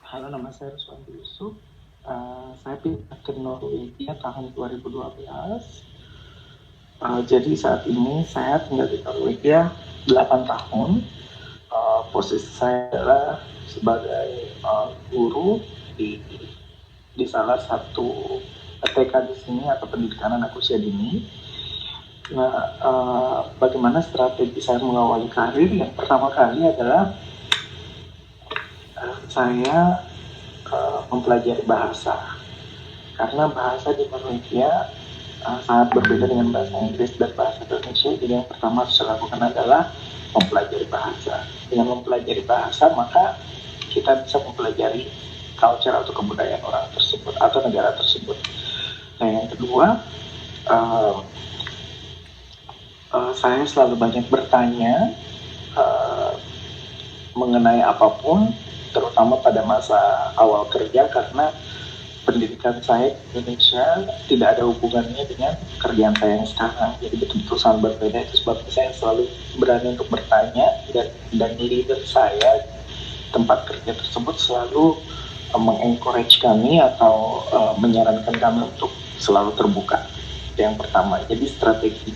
Halo, nama saya Ruswanti Yusuf. Saya pindah ke Norwegia tahun 2012. Jadi saat ini saya tinggal di Norwegia 8 tahun. Posisi saya adalah sebagai guru di salah satu TK di sini atau pendidikan anak usia dini. Nah, bagaimana strategi saya mengawali karir? Yang pertama kali adalah saya mempelajari bahasa, karena bahasa di Norwegia sangat berbeda dengan bahasa Inggris dan bahasa Indonesia. Jadi yang pertama harus saya lakukan adalah mempelajari bahasa. Dengan mempelajari bahasa, maka kita bisa mempelajari culture atau kebudayaan orang tersebut atau negara tersebut. Nah, yang kedua, saya selalu banyak bertanya mengenai apapun, terutama pada masa awal kerja, karena pendidikan saya di Indonesia tidak ada hubungannya dengan kerjaan saya yang sekarang. Jadi betul-betul sangat berbeda. Itu sebabnya saya selalu berani untuk bertanya, dan leader saya tempat kerja tersebut selalu mengencourage kami atau menyarankan kami untuk selalu terbuka. Yang pertama, jadi strategi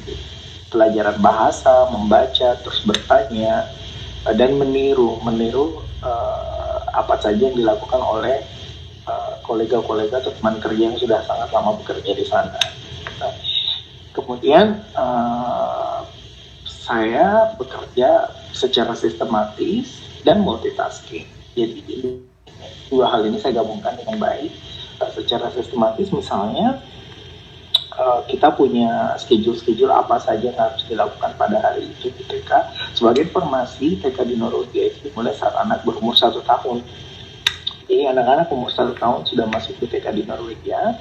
pelajaran bahasa, membaca, terus bertanya, dan meniru apa saja yang dilakukan oleh kolega-kolega atau teman kerja yang sudah sangat lama bekerja di sana. Nah, kemudian saya bekerja secara sistematis dan multitasking. Jadi dua hal ini saya gabungkan dengan baik. Secara sistematis, misalnya kita punya schedule apa saja yang harus dilakukan pada hari itu di TK. Sebagai informasi, TK di Norwegia itu dimulai saat anak berumur 1 tahun. Jadi anak-anak umur 1 tahun sudah masuk di TK di Norwegia,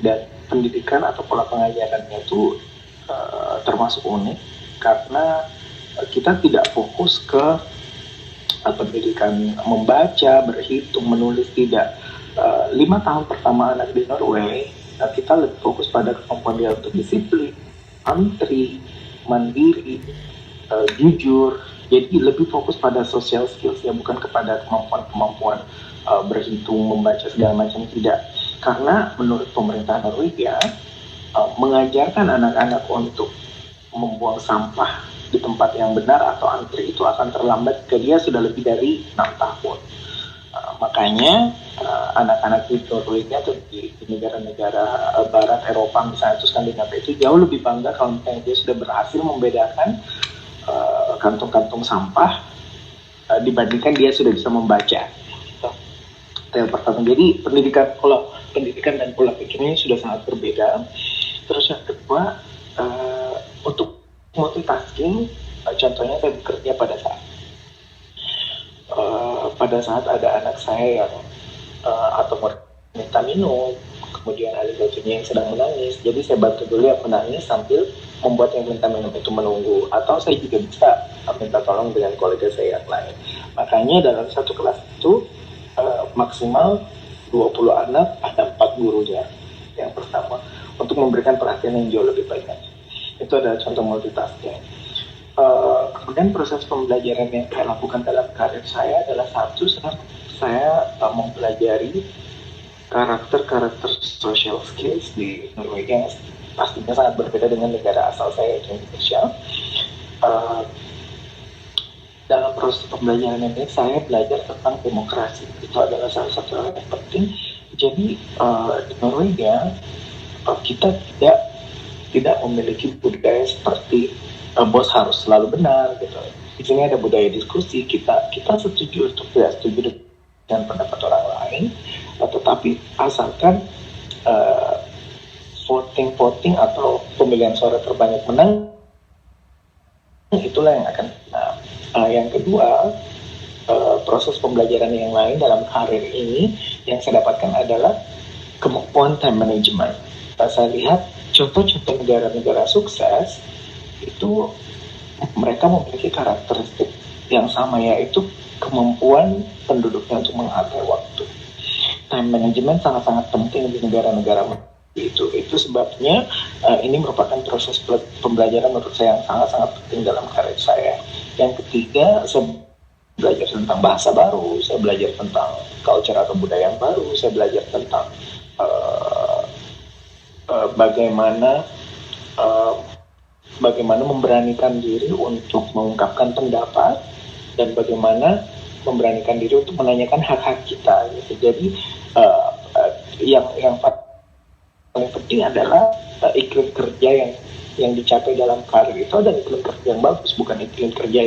dan pendidikan atau pola pengajarannya itu termasuk unik, karena kita tidak fokus ke pendidikan membaca, berhitung, menulis, tidak. 5 tahun pertama anak di Norway, kita lebih fokus pada kemampuan dia untuk disiplin, antri, mandiri, jujur. Jadi lebih fokus pada social skills ya, bukan kepada kemampuan berhitung, membaca segala macam, tidak. Karena menurut pemerintah Norwegia, mengajarkan anak-anak untuk membuang sampah di tempat yang benar atau antri itu akan terlambat ke dia sudah lebih dari 6 tahun. Makanya anak-anak di Norwegia atau di negara-negara barat Eropa misalnya, itu Skandinavia, itu jauh lebih bangga kalau misalnya dia sudah berhasil membedakan kantung-kantung sampah dibandingkan dia sudah bisa membaca. Itu yang pertama. Jadi pendidikan dan pola pikirnya sudah sangat berbeda. Terus yang kedua, untuk multitasking, contohnya saya bekerja pada saat ada anak saya yang atau minta minum, kemudian ada satunya yang sedang menangis. Jadi saya bantu dulu yang menangis sambil membuat yang minta minum itu menunggu. Atau saya juga bisa minta tolong dengan kolega saya yang lain. Makanya dalam satu kelas itu maksimal 20 anak, ada 4 gurunya. Yang pertama, untuk memberikan perhatian yang jauh lebih banyak. Itu adalah contoh multitasking. Kemudian proses pembelajaran yang saya lakukan dalam karir saya adalah satu, saya mempelajari karakter social skills di Norwegia, yang pastinya sangat berbeda dengan negara asal saya, Indonesia. Dalam proses pembelajaran ini saya belajar tentang demokrasi. Itu adalah salah satu hal yang penting. Jadi di Norwegia kita tidak memiliki budaya seperti bos harus selalu benar gitu. Di sini ada budaya diskusi, kita setuju atau tidak setuju dengan pendapat orang lain, tetapi asalkan voting atau pemilihan suara terbanyak menang, itulah yang akan. Yang kedua, proses pembelajaran yang lain dalam karir ini yang saya dapatkan adalah kemampuan time management. Saya lihat contoh-contoh negara-negara sukses itu mereka memiliki karakteristik yang sama, yaitu kemampuan penduduknya untuk mengatur waktu. Time management sangat-sangat penting di negara-negara itu sebabnya ini merupakan proses pembelajaran menurut saya yang sangat-sangat penting dalam karir saya. Yang ketiga, belajar tentang bahasa baru, saya belajar tentang culture atau budaya yang baru, saya belajar tentang uh, bagaimana uh, bagaimana memberanikan diri untuk mengungkapkan pendapat dan bagaimana memberanikan diri untuk menanyakan hak-hak kita gitu. Jadi yang paling penting adalah iklim kerja yang dicapai dalam karir itu adalah iklim kerja yang bagus, bukan iklim kerja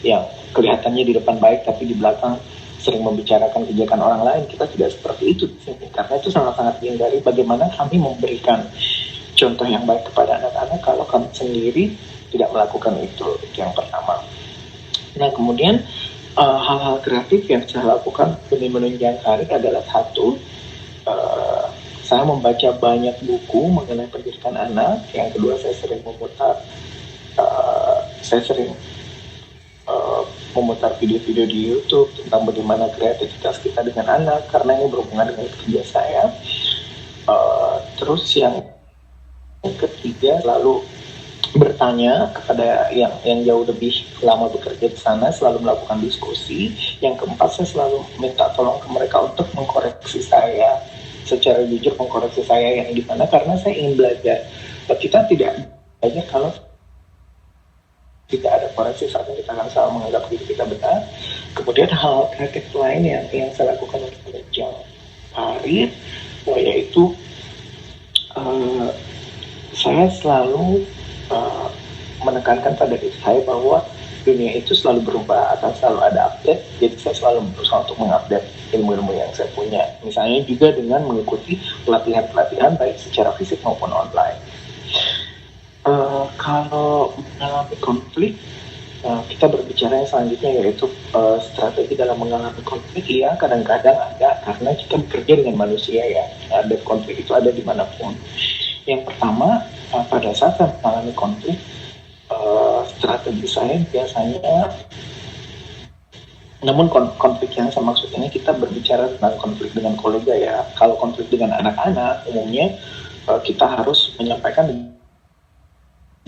yang kelihatannya di depan baik tapi di belakang sering membicarakan kebijakan orang lain. Kita tidak seperti itu di sini, karena itu sangat-sangat dihindari. Bagaimana kami memberikan contoh yang baik kepada anak-anak kalau kami sendiri tidak melakukan itu yang pertama. Nah kemudian hal-hal kreatif yang saya lakukan demi menunjang karir adalah satu, saya membaca banyak buku mengenai pendidikan anak. Yang kedua, saya sering memutar video-video di YouTube tentang bagaimana kreativitas kita dengan anak, karena ini berhubungan dengan kerja saya. Terus yang ketiga, lalu bertanya kepada yang jauh lebih lama bekerja di sana, selalu melakukan diskusi. Yang keempat, saya selalu minta tolong ke mereka untuk mengkoreksi saya secara jujur, mengkoreksi saya yang di mana, karena saya ingin belajar. Kita tidak belajar kalau tidak ada koreksi, saat kita akan selalu menganggap diri kita benar. Kemudian hal kreatif lain yang saya lakukan untuk menunjang karir, yaitu saya selalu menekankan pada diri saya bahwa dunia itu selalu berubah, akan selalu ada update. Jadi saya selalu berusaha untuk mengupdate ilmu-ilmu yang saya punya. Misalnya juga dengan mengikuti pelatihan-pelatihan baik secara fisik maupun online. Kalau mengalami konflik, kita berbicara yang selanjutnya, yaitu strategi dalam mengalami konflik. Ya, kadang-kadang ada, karena kita bekerja dengan manusia ya, dan konflik itu ada dimanapun. Yang pertama, pada saat saya mengalami konflik, strategi saya biasanya, namun konflik yang saya maksud ini kita berbicara tentang konflik dengan kolega ya. Kalau konflik dengan anak-anak, umumnya kita harus menyampaikan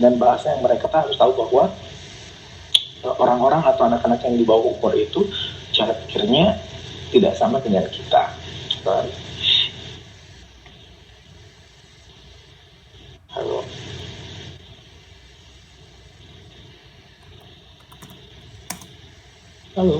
dan bahasa yang mereka harus tahu bahwa orang-orang atau anak-anak yang di bawah umur itu cara pikirnya tidak sama dengan kita. Halo. Halo.